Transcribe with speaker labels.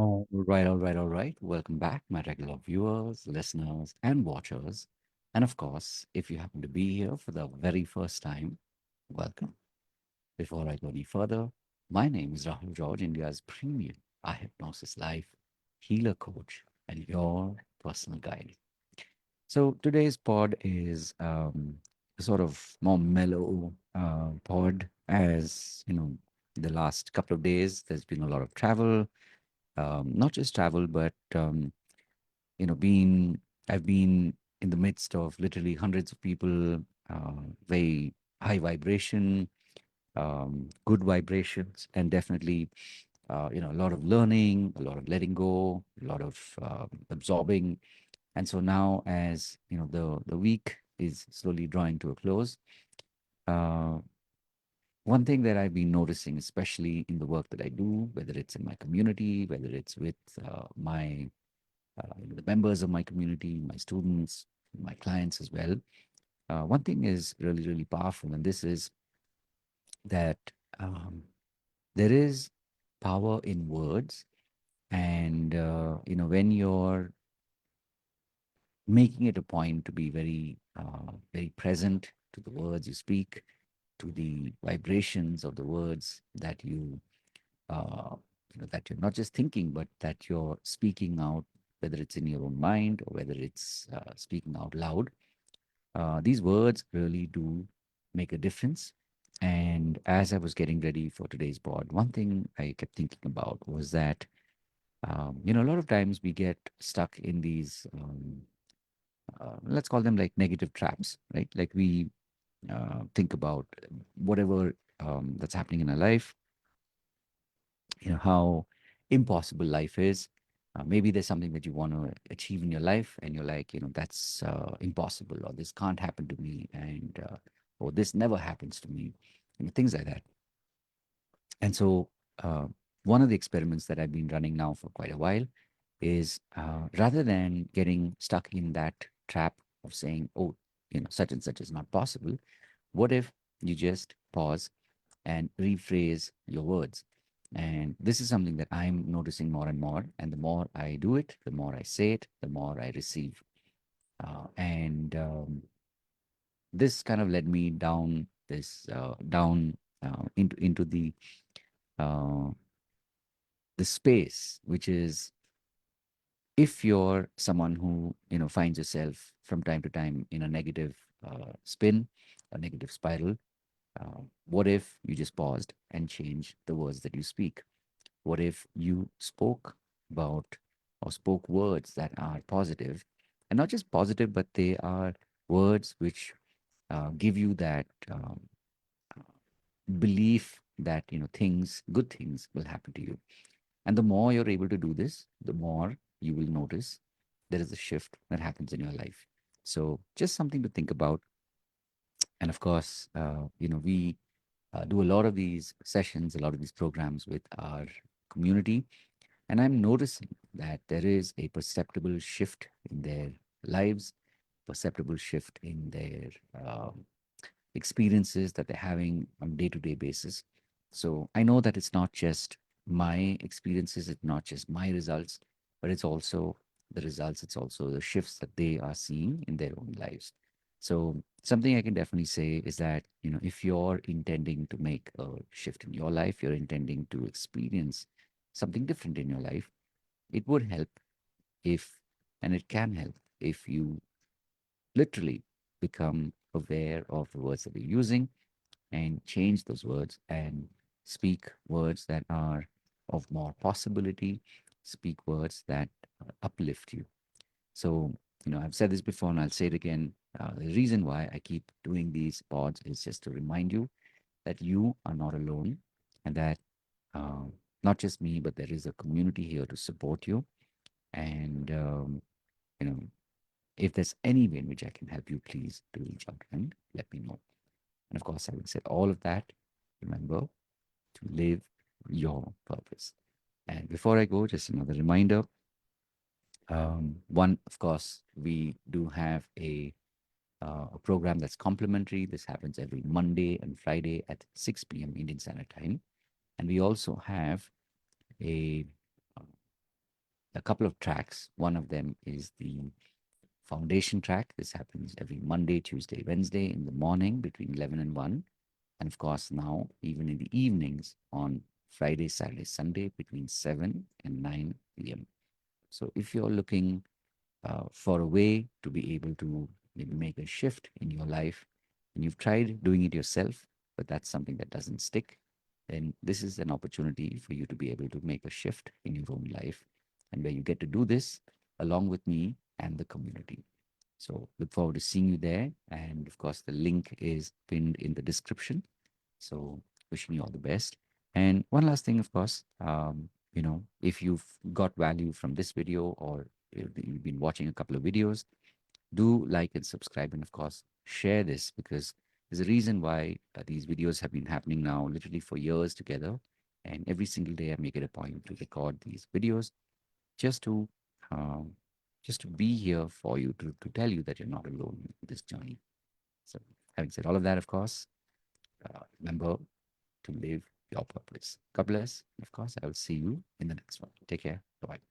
Speaker 1: All right. Welcome back, my regular viewers, listeners, and watchers. And of course, if you happen to be here for the very first time, welcome. Before I go any further, my name is Rahul George, India's premium eye hypnosis life healer coach and your personal guide. So today's pod is a sort of more mellow pod, as you know, the last couple of days there's been a lot of travel, not just travel, but you know, been I've been in the midst of literally hundreds of people, very high vibration, good vibrations, and definitely, a lot of learning, a lot of letting go, a lot of absorbing. And so now, as you know, the week is slowly drawing to a close. Uh, One thing that I've been noticing, especially in the work that I do, whether it's in my community, whether it's with my the members of my community, my students, my clients as well. One thing is really, really powerful, and this is that um, there is power in words. And, when you're making it a point to be very present to the words you speak, to the vibrations of the words that uh, that you're not just thinking, but that you're speaking out, whether it's in your own mind or whether it's speaking out loud. These words really do make a difference. And as I was getting ready for today's board, one thing I kept thinking about was that, a lot of times we get stuck in these, let's call them like negative traps, right? Like we think about whatever that's happening in our life, how impossible life is. Maybe there's something that you want to achieve in your life, and you're like, that's impossible, or this can't happen to me, and or this never happens to me, things like that. And so, one of the experiments that I've been running now for quite a while is rather than getting stuck in that trap of saying, oh, such and such is not possible, what if you just pause and rephrase your words? And this is something that I'm noticing more and more. And the more I do it, the more I say it, the more I receive. And This kind of led me down down into uh, the space, which is, if you're someone who finds yourself from time to time in a negative spin, a negative spiral, what if you just paused and changed the words that you speak? What if you spoke about or spoke words that are positive, and not just positive, but they are words which give you that belief that good things will happen to you. And the more you're able to do this, the more you will notice there is a shift that happens in your life. So just something to think about. And of course, we do a lot of these sessions, a lot of these programs with our community. And I'm noticing that there is a perceptible shift in their lives, perceptible shift in their experiences that they're having on day-to-day basis. So I know that it's not just my experiences, it's not just my results, but it's also the results, it's also the shifts that they are seeing in their own lives. So something I can definitely say is that, if you're intending to make a shift in your life, you're intending to experience something different in your life, it would help if, and it can help if you literally become aware of the words that you're using and change those words and speak words that are of more possibility, speak words that uplift you. So, I've said this before and I'll say it again. The reason why I keep doing these pods is just to remind you that you are not alone, and that uh, not just me, but there is a community here to support you. And, you know, if there's any way in which I can help you, please do reach out and let me know. And of course, having said all of that, remember to live your purpose. And before I go, just another reminder. One, of course, we do have a program that's complimentary. This happens every Monday and Friday at 6 p.m. Indian Standard Time. And we also have a a couple of tracks. One of them is the foundation track. This happens every Monday, Tuesday, Wednesday in the morning between 11 and 1. And of course, now, even in the evenings on Friday, Saturday, Sunday between 7 and 9 p.m. So if you're looking for a way to be able to maybe make a shift in your life, and you've tried doing it yourself, but that's something that doesn't stick, then this is an opportunity for you to be able to make a shift in your own life, and where you get to do this along with me and the community. So look forward to seeing you there. And of course, the link is pinned in the description. So wishing you all the best. And one last thing, of course, if you've got value from this video, or if you've been watching a couple of videos, do like and subscribe, and of course share this, because there's a reason why these videos have been happening now literally for years together. And every single day I make it a point to record these videos, just to um, just to be here for you, to tell you that you're not alone in this journey. So having said all of that, of course, remember to live your purpose. God bless. Of course, I will see you in the next one. Take care. Bye.